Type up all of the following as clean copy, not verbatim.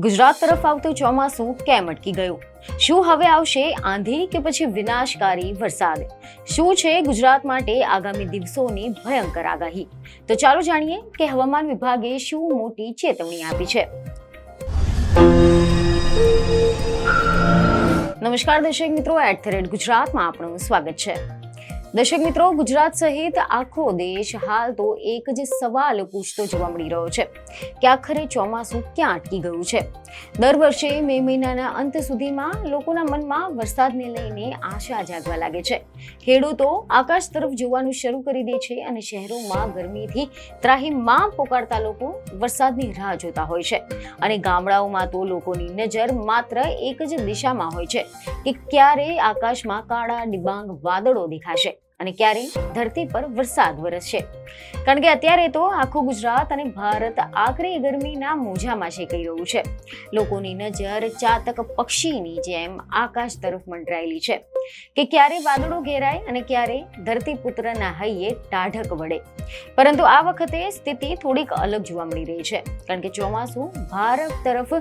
ગુજરાત તરફ આવતું ચોમાસું કેમ અટકી ગયું? શું હવે આવશે આંધી કે પછી વિનાશકારી વરસાદ? શું છે ગુજરાત માટે આગામી દિવસોની ભયંકર આગાહી? તો ચાલો જાણીએ કે હવામાન વિભાગે શું મોટી ચેતવણી આપી છે. નમસ્કાર દર્શક મિત્રો, @ગુજરાતમાં આપનું સ્વાગત છે. દર્શક મિત્રો, ગુજરાત સહિત આખો દેશ હાલ તો એક જ સવાલ પૂછતો જોવા મળી રહ્યો છે કે આખરે ચોમાસું ક્યાં અટકી ગયું છે. દર વર્ષે મે મહિનાના અંત સુધીમાં લોકોના મનમાં વરસાદને લઈને આશા જાગવા લાગે છે. ખેડૂતો આકાશ તરફ જોવાનું શરૂ કરી દે છે અને શહેરોમાં ગરમીથી ત્રાહિમામ પોકારતા લોકો વરસાદની રાહ જોતા હોય છે. અને ગામડાઓમાં તો લોકોની નજર માત્ર એક જ દિશામાં હોય છે કે ક્યારે આકાશમાં કાળા ડિબાંગ વાદળો દેખાશે અને ક્યારે ધરતી પર વરસાદ વરસશે. કારણ કે અત્યારે તો આખું ગુજરાત અને ભારત આકરી ગરમીના મોજામાં શેકાઈ રહ્યું છે. લોકોની નજર ચાતક પક્ષીની જેમ આકાશ તરફ મંડરાયેલી છે કે ક્યારે વાદળો ઘેરાય અને ક્યારે ધરતીપુત્રના હૈયે ટાઢક વળે. પરંતુ આ વખતે સ્થિતિ થોડીક અલગ જોવા મળી રહી છે, કારણ કે ચોમાસું ભારત તરફ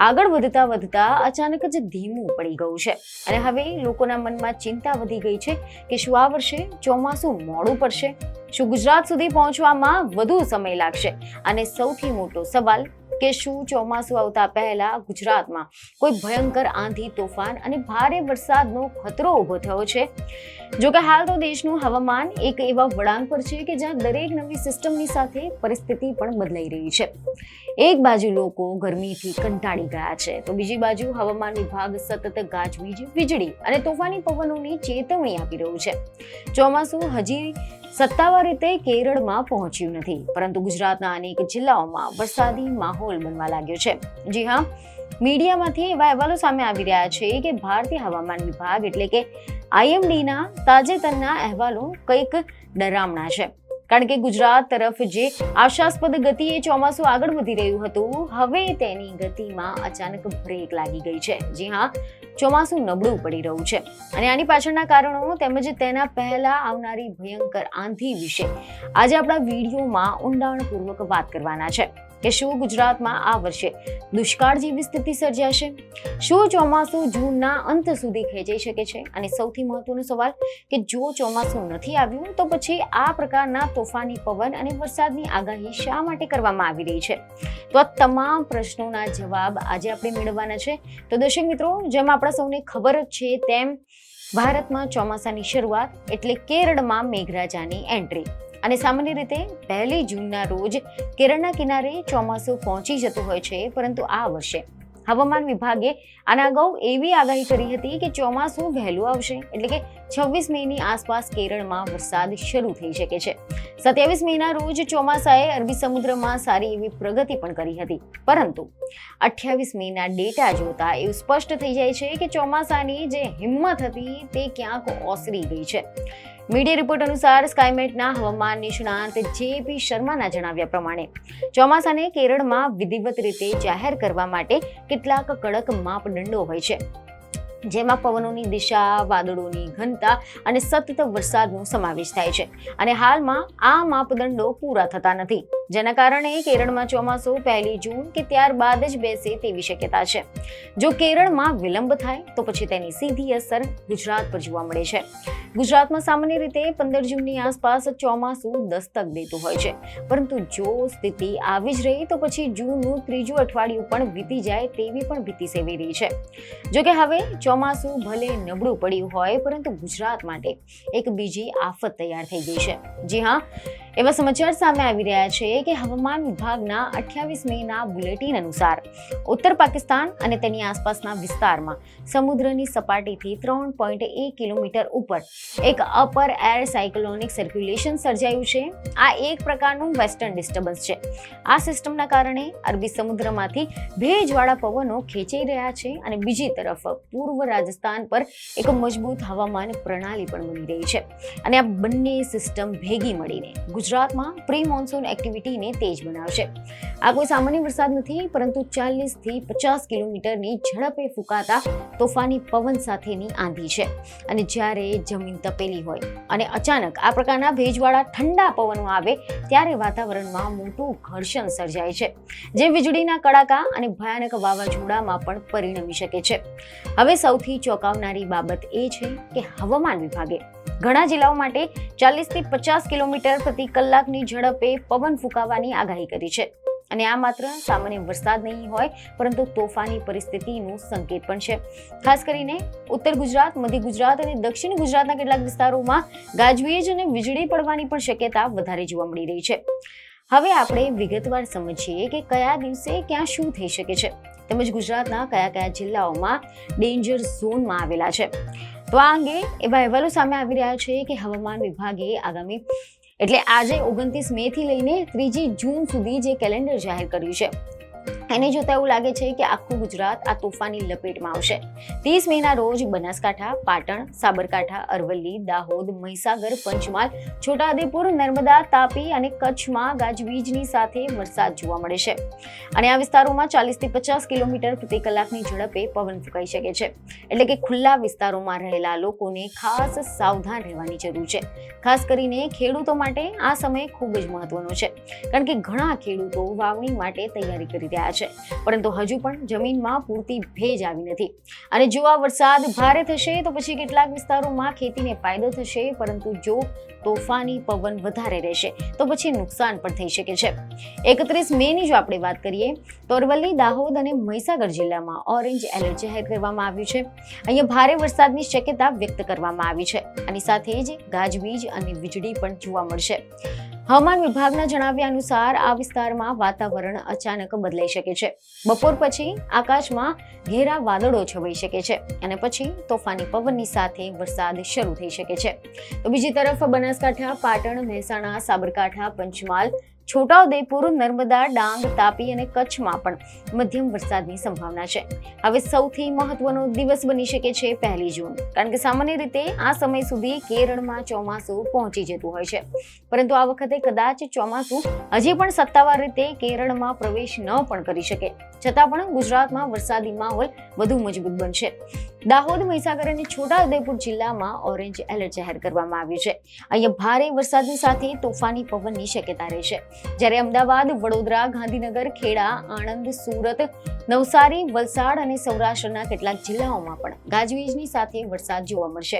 આગળ વધતા અચાનક જ ધીમું પડી ગયું છે અને હવે લોકોના મનમાં ચિંતા વધી ગઈ છે કે શું આ વર્ષે ચોમાસું મોડું પડશે? શું ગુજરાત સુધી પહોંચવામાં વધુ સમય લાગશે? અને સૌથી મોટો સવાલ કે શું ચોમાસું આવતા પહેલા ગુજરાતમાં કોઈ ભયંકર આંધી, તોફાન અને ભારે વરસાદનો ખતરો ઊભો થયો છે? જો કે હાલ તો દેશનું હવામાન એક એવા વળાંક પર છે કે જ્યાં દરેક નવી સિસ્ટમની સાથે પરિસ્થિતિ પણ બદલાઈ રહી છે. એક બાજુ લોકો ગરમીથી કંટાળી ગયા છે, તો બીજી બાજુ હવામાન વિભાગ સતત ગાજવીજ, વીજળી અને તોફાની પવનોની ચેતવણી આપી રહ્યું છે. ચોમાસું હજી સત્તાવાર રીતે કેરળમાં પહોંચ્યું નથી, પરંતુ ગુજરાતના અનેક જિલ્લાઓમાં વરસાદી માહોલ બનવા લાગ્યો છે. જી હા, મીડિયામાંથી એવા અહેવાલો સામે આવી રહ્યા છે કે ભારતીય હવામાન વિભાગ એટલે કે IMDના તાજેતરના અહેવાલો કંઈક ડરામણા છે. કારણ કે ગુજરાત તરફ જે આશાસ્પદ ગતિએ ચોમાસું આગળ વધી રહ્યું હતું, હવે તેની ગતિમાં અચાનક બ્રેક લાગી ગઈ છે. જી હા, ચોમાસું નબળું પડી રહ્યું છે અને આની પાછળના કારણો તેમજ તેના પહેલા આવનારી ભયંકર આંધી વિશે આજે આપણા વિડીયોમાં ઊંડાણપૂર્વક વાત કરવાના છે કે શું ગુજરાતમાં આ વર્ષે દુષ્કાળ જેવી સ્થિતિ સર્જાશે? શું ચોમાસું જૂનના અંત સુધી ખેંચાઈ શકે છે? અને સૌથી મહત્વનો સવાલ કે જો ચોમાસું નથી આવ્યું તો પછી આ પ્રકારના તોફાની પવન અને વરસાદની આગાહી શા માટે કરવામાં આવી રહી છે? તો આ તમામ પ્રશ્નોના જવાબ આજે આપણે મેળવવાના છે. તો દર્શક મિત્રો, જેમ આપણા સૌને ખબર જ છે તેમ ભારતમાં ચોમાસાની શરૂઆત એટલે કેરળમાં મેઘરાજાની એન્ટ્રી. અને સામાન્ય રીતે 1 જૂનના રોજ કેરળના કિનારે ચોમાસું પહોંચી જતું હોય છે, પરંતુ આ વર્ષે હવામાન વિભાગે આના અગાઉ એવી આગાહી કરી હતી કે ચોમાસું વહેલું આવશે, એટલે કે 26 મેની આસપાસ કેરળમાં વરસાદ શરૂ થઈ શકે છે. 27 મેના રોજ ચોમાસાએ અરબી સમુદ્રમાં સારી એવી પ્રગતિ પણ કરી હતી, પરંતુ 28 મેના ડેટા જોતા એવું સ્પષ્ટ થઈ જાય છે કે ચોમાસાની જે હિંમત હતી તે ક્યાંક ઓસરી ગઈ છે. મીડિયા રિપોર્ટ અનુસાર સ્કાયમેટના હવામાન નિષ્ણાંત JP શર્માના જણાવ્યા પ્રમાણે ચોમાસાને કેરળમાં વિધિવત રીતે જાહેર કરવા માટે કેટલાક કડક માપદંડો હોય છે, જેમાં પવનોની દિશા, વાદળોની ઘનતા અને સતત વરસાદનો સમાવેશ થાય છે. અને હાલમાં આ માપદંડો પૂરા થતા નથી, જેના કારણે કેરળમાં ચોમાસું 1 જૂન કે ત્યારબાદ જ બેસે તેવી શક્યતા છે. જો કેરળમાં વિલંબ થાય તો પછી તેની સીધી અસર ગુજરાત પર જોવા મળે છે. ગુજરાતમાં સામાન્ય રીતે 15 જૂનની આસપાસ ચોમાસું દસ્તક દેતું હોય છે, પરંતુ જો સ્થિતિ આવી જ રહી તો પછી જૂનનું 3જું અઠવાડિયું પણ વીતી જાય તેવી પણ ભીતિ સેવી રહી છે. જો કે હવે ચોમાસું ભલે નબળું પડ્યું હોય, પરંતુ ગુજરાત માટે એક બીજી આફત તૈયાર થઈ ગઈ છે. જી હા, એવા સમાચાર સામે આવી રહ્યા છે કે હવામાન વિભાગના 28 મેના બુલેટિન અનુસાર ઉત્તર પાકિસ્તાન અને તેની આસપાસના વિસ્તારમાં સમુદ્રની સપાટીથી 3.1 કિલોમીટર ઉપર એક અપર એર સાયક્લોનિક સર્ક્યુલેશન સર્જાયું છે. આ એક પ્રકારનું વેસ્ટર્ન ડિસ્ટર્બન્સ છે. આ સિસ્ટમના કારણે અરબી સમુદ્રમાંથી ભેજવાળા પવનો ખેંચાઈ રહ્યા છે અને બીજી તરફ પૂર્વ રાજસ્થાન પર એક મજબૂત હવામાન પ્રણાલી પણ બની રહી છે. અને આ બંને સિસ્ટમ ભેગી મળીને ગુજરાતમાં પ્રી મોન્સૂન એક્ટિવિટીને તેજ બનાવશે. આ કોઈ સામાન્ય વરસાદ નથી, પરંતુ 40થી 50 કિલોમીટરની ઝડપે ફૂંકાતા તોફાની પવન સાથેની આંધી છે. અને જ્યારે જમીન તપેલી હોય અને અચાનક આ પ્રકારના ભેજવાળા ઠંડા પવનો આવે ત્યારે વાતાવરણમાં મોટું ઘર્ષણ સર્જાય છે, જે વીજળીના કડાકા અને ભયાનક વાવાઝોડામાં પણ પરિણમી શકે છે. હવે સૌથી ચોંકાવનારી બાબત એ છે કે હવામાન વિભાગે ઘણા જિલ્લાઓ માટે 40થી 50 કિલોમીટર પ્રતિ કલાકની ઝડપે પવન ફૂંકાવાની આગાહી કરી છે. અને આ માત્ર સામાન્ય વરસાદ નહીં હોય, પરંતુ તોફાની પરિસ્થિતિનું સંકેત પણ છે. ખાસ કરીને ઉત્તર ગુજરાત, મધ્ય ગુજરાત અને દક્ષિણ ગુજરાતના કેટલાક વિસ્તારોમાં ગાજવીજ અને વીજળી પડવાની પણ શક્યતા વધારે જોવા મળી રહી છે. હવે આપણે વિગતવાર સમજીએ કે કયા દિવસે ક્યાં શું થઈ શકે છે, તેમજ ગુજરાતના કયા જિલ્લાઓમાં ડેન્જર ઝોનમાં આવેલા છે. તો આ અંગે એવા અહેવાલો સામે આવી રહ્યા છે કે હવામાન વિભાગે આગામી એટલે આજે 29 મે થી લઈને 3 જૂન સુધી જે કેલેન્ડર જાહેર કર્યું છે, એને જોતા એવું લાગે છે કે આખું ગુજરાત આ તોફાની લપેટમાં આવશે. 30 મેના રોજ બનાસકાંઠા, પાટણ, સાબરકાંઠા, અરવલ્લી, દાહોદ, મહીસાગર, પંચમહાલ, છોટાઉદેપુર, નર્મદા, તાપી અને કચ્છમાં ગાજવીજની સાથે વરસાદ જોવા મળે છે. અને આ વિસ્તારોમાં 40થી 50 કિલોમીટર પ્રતિ કલાકની ઝડપે પવન ફૂંકાઈ શકે છે. એટલે કે ખુલ્લા વિસ્તારોમાં રહેલા લોકોને ખાસ સાવધાન રહેવાની જરૂર છે. ખાસ કરીને ખેડૂતો માટે આ સમય ખૂબ જ મહત્વનો છે, કારણ કે ઘણા ખેડૂતો વાવણી માટે તૈયારી કરી રહ્યા છે, પરંતુ હજુ પણ જમીનમાં પૂરતી ભેજ આવી નથી. અને જો આ વરસાદ ભારે થશે તો પછી કેટલાક વિસ્તારોમાં ખેતીને ફાયદો થશે, પરંતુ જો તોફાની પવન વધારે રહેશે તો પછી નુકસાન પણ થઈ શકે છે. 31 મેની જો આપણે વાત કરીએ તો અરવલ્લી, દાહોદ અને મહીસાગર જિલ્લામાં ઓરેન્જ એલર્ટ જાહેર કરવામાં આવ્યું છે. અહીંયા ભારે વરસાદની શક્યતા વ્યક્ત કરવામાં આવી છે. આની સાથે જ ગાજવીજ અને વીજળી પણ જોવા મળશે. હવામાન વિભાગના જણાવ્યા અનુસાર આ વિસ્તારમાં વાતાવરણ અચાનક બદલાઈ શકે છે. બપોર પછી આકાશમાં ઘેરા વાદળો છવાઈ શકે છે અને પછી તોફાની પવનની સાથે વરસાદ શરૂ થઈ શકે છે. તો બીજી તરફ બનાસકાંઠા, પાટણ, મહેસાણા, સાબરકાંઠા, પંચમહાલ, છોટાઉદેપુર, નર્મદા, ડાંગ, તાપી અને કચ્છમાં પણ મધ્યમ વરસાદની સંભાવના છે. હવે સૌથી મહત્વનો દિવસ બની શકે છે 1 જૂન, કારણ કે સામાન્ય રીતે આ સમય સુધી કેરળમાં ચોમાસું પહોંચી જતું હોય છે, પરંતુ આ વખતે કદાચ ચોમાસું હજી પણ સત્તાવાર રીતે કેરળમાં પ્રવેશ ન પણ કરી શકે. છતાં પણ ગુજરાતમાં વરસાદી માહોલ વધુ મજબૂત બનશે. દાહોદ, મહીસાગર અને છોટાઉદેપુર જિલ્લામાં ઓરેન્જ એલર્ટ જાહેર કરવામાં આવ્યું છે. અહીંયા ભારે વરસાદની સાથે તોફાની પવનની શક્યતા રહેશે. જ્યારે અમદાવાદ, વડોદરા, ગાંધીનગર, ખેડા, આણંદ, સુરત, નવસારી, વલસાડ અને સૌરાષ્ટ્રના કેટલાક જિલ્લાઓમાં પણ ગાજવીજની સાથે વરસાદ જોવા મળશે.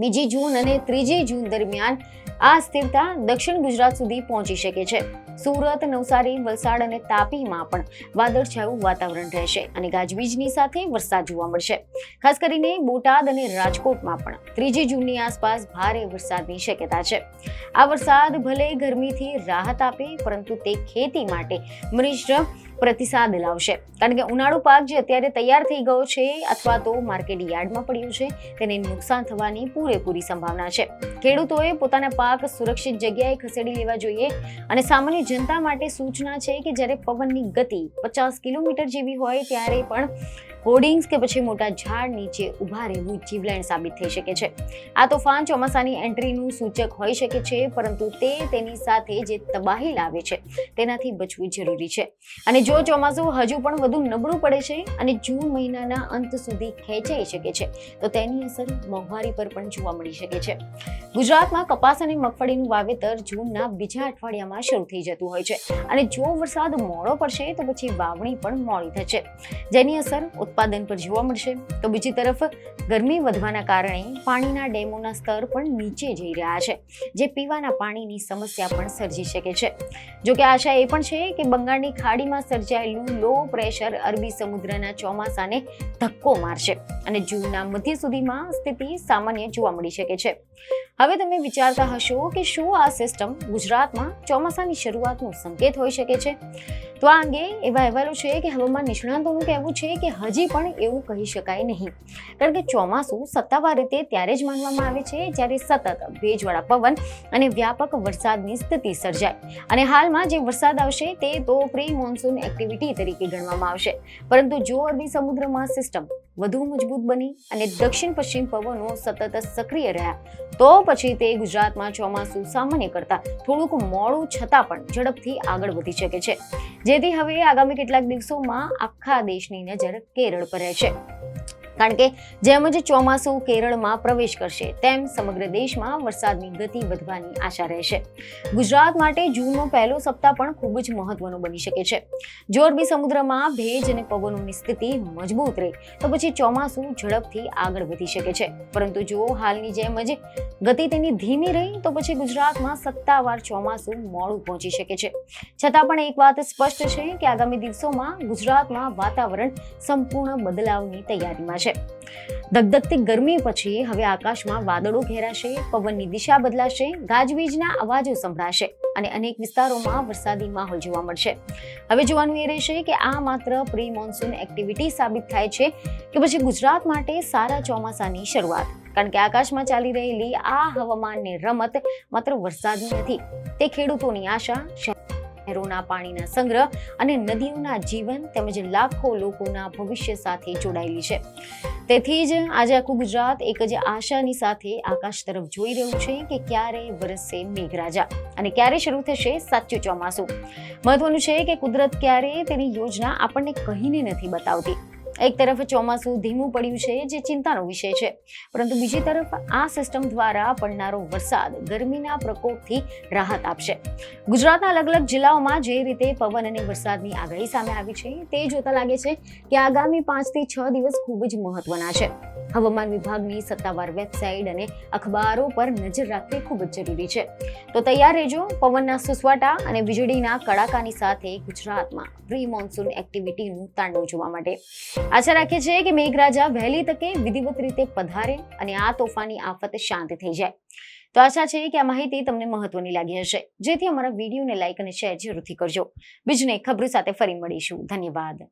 2 જૂન અને 3 જૂન દરમિયાન આ સ્થિરતા દક્ષિણ ગુજરાત સુધી પહોંચી શકે છે. સુરત, નવસારી, વલસાડ અને તાપીમાં પણ વાદળછાયું વાતાવરણ રહેશે અને ગાજવીજની સાથે વરસાદ જોવા મળશે. ખાસ કરીને બોટાદ અને રાજકોટમાં પણ 3 જૂનની આસપાસ ભારે વરસાદની શક્યતા છે. આ વરસાદ ભલે ગરમીથી રાહત આપે, પરંતુ તે ખેતી માટે મિશ્ર પ્રતિસાદ લાવશે, કારણ કે ઉનાળુ પાક જે અત્યારે તૈયાર થઈ ગયો છે અથવા તો માર્કેટ યાર્ડમાં પડ્યો છે, તેને નુકસાન થવાની પૂરેપૂરી સંભાવના છે. ખેડૂતોએ પોતાના પાક સુરક્ષિત જગ્યાએ ખસેડી લેવા જોઈએ. અને સામાન્ય જનતા માટે સૂચના છે કે જ્યારે પવનની ગતિ 50 કિલોમીટર જેવી હોય ત્યારે પણ હોર્ડિંગ્સ કે પછી મોટા ઝાડ નીચે ઊભા રહેવું જીવલેણ સાબિત થઈ શકે છે. આ તોફાન ચોમાસાની એન્ટ્રીનું સૂચક હોઈ શકે છે, પરંતુ તે તેની સાથે જે તબાહી લાવે છે તેનાથી બચવું જરૂરી છે. અને જો ચોમાસું હજુ પણ વધુ નબળું પડે છે અને જૂન મહિનાના અંત સુધી ખેંચાઈ શકે છે, તો તેની અસર મોંઘવારી પર પણ જોવા મળી શકે છે. ગુજરાતમાં કપાસ અને મગફળીનું વાવેતર જૂનના બીજા અઠવાડિયામાં શરૂ થઈ જતું હોય છે, અને જો વરસાદ મોડો પડશે તો પછી વાવણી પણ મોડી થશે, જેની અસર ઉત્પાદન પર જોવા મળશે. તો બીજી તરફ ગરમી વધવાના કારણે પાણીના ડેમોના સ્તર પણ નીચે જઈ રહ્યા છે, જે પીવાના પાણીની સમસ્યા પણ સર્જી શકે છે. જોકે આશા એ પણ છે કે બંગાળની ખાડીમાં સર્જાયેલું લો પ્રેશર અરબી સમુદ્રના ચોમાસાને ધક્કો મારશે અને જૂનના મધ્ય સુધીમાં સ્થિતિ સામાન્ય જોવા મળી શકે છે. હવે તમે વિચારતા હશો કે શું આ સિસ્ટમ ગુજરાતમાં ચોમાસાની શરૂઆતનો સંકેત હોઈ શકે છે? તો આ અંગે એવા અહેવાલો છે કે હવામાન નિષ્ણાતોનું કહેવું છે કે હજી પણ એવું કહી શકાય નહીં, કારણ કે ચોમાસું સત્તાવાર રીતે ત્યારે જ માનવામાં આવે છે જ્યારે સતત ભેજવાળા પવન અને વ્યાપક વરસાદની સ્થિતિ સર્જાય. અને હાલમાં જે વરસાદ આવશે તે તો પ્રી મોન્સૂન એક્ટિવિટી તરીકે ગણવામાં આવશે, પરંતુ જો અરબી સમુદ્રમાં સિસ્ટમ વધુ મજબૂત બની અને દક્ષિણ પશ્ચિમ પવનો સતત સક્રિય રહ્યા તો પછી તે ગુજરાતમાં ચોમાસું સામાન્ય કરતા થોડુંક મોડું છતાં પણ ઝડપથી આગળ વધી શકે છે, જેથી હવે આગામી કેટલાક દિવસોમાં આખા દેશની નજર કેરળ પર રહેશે. કારણ કે જેમ જ ચોમાસું કેરળમાં પ્રવેશ કરશે તેમ સમગ્ર દેશમાં વરસાદની ગતિ વધવાની આશા રહેશે. ગુજરાત માટે જૂનનો પહેલો સપ્તાહ પણ ખૂબ જ મહત્વનો બની શકે છે. જો અરબી સમુદ્રમાં ભેજ અને પવનોની સ્થિતિ મજબૂત રહે તો પછી ચોમાસું ઝડપથી આગળ વધી શકે છે, પરંતુ જો હાલની જેમ જ ગતિ તેની ધીમી રહી તો પછી ગુજરાતમાં સત્તાવાર ચોમાસું મોડું પહોંચી શકે છે. છતાં પણ એક વાત સ્પષ્ટ છે કે આગામી દિવસોમાં ગુજરાતમાં વાતાવરણ સંપૂર્ણ બદલાવની તૈયારીમાં છે. ધગધગતી ગરમી પછી હવે આકાશમાં વાદળો ઘેરાશે, પવનની દિશા બદલાશે, ગાજવીજના અવાજો સંભળાશે અને અનેક વિસ્તારોમાં વરસાદી માહોલ જોવા મળશે. હવે જોવાનું એ રહેશે કે આ માત્ર પ્રી મોન્સૂન એક્ટિવિટી સાબિત થાય છે કે પછી ગુજરાત માટે સારા ચોમાસાની શરૂઆત. કારણ કે આકાશમાં ચાલી રહેલી આ હવામાનની રમત માત્ર વરસાદની નથી, તે ખેડૂતોની આશા, નહેરોના પાણીના સંગ્રહ અને નદીઓના જીવન તેમજ લાખો લોકોના ભવિષ્ય સાથે જોડાયેલી છે. તેથી જ આજે આખું ગુજરાત એક જ આશાની સાથે આકાશ તરફ જોઈ રહ્યું છે કે ક્યારે વરસશે મેઘરાજા અને ક્યારે શરૂ થશે સાચું ચોમાસું. મહત્વનું છે કે કુદરત ક્યારે તેની યોજના આપણને કહીને નથી બતાવતી. એક તરફ ચોમાસું ધીમું પડ્યું છે જે ચિંતાનો વિષય છે, પરંતુ બીજી તરફ આ સિસ્ટમ દ્વારા પડનારો વરસાદ ગરમીના પ્રકોપથી રાહત આપશે. ગુજરાતના અલગ અલગ જિલ્લાઓમાં જે રીતે પવન અને વરસાદની આગાહી સામે આવી છે તે જોતા લાગે છે કે આગામી 5 થી 6 દિવસ ખૂબ જ મહત્વના છે. હવામાન વિભાગની સત્તાવાર વેબસાઇટ અને અખબારો પર નજર રાખવી ખૂબ જ જરૂરી છે. તો તૈયાર રહેજો પવનના સુસવાટા અને વીજળીના કડાકાની સાથે ગુજરાતમાં પ્રી મોન્સૂન એક્ટિવિટીનું તાંડવ જોવા માટે. આશા રાખીએ છીએ કે મેઘરાજા વહેલી તકે વિધિવત રીતે પધારે અને આ તોફાની આફત શાંત થઈ જાય. તો આશા છે કે આ માહિતી તમને મહત્વની લાગી હશે, જેથી અમારા વિડીયોને લાઇક અને શેર જરૂરથી કરજો. બીજને ખબરો સાથે ફરી મળીશું. ધન્યવાદ.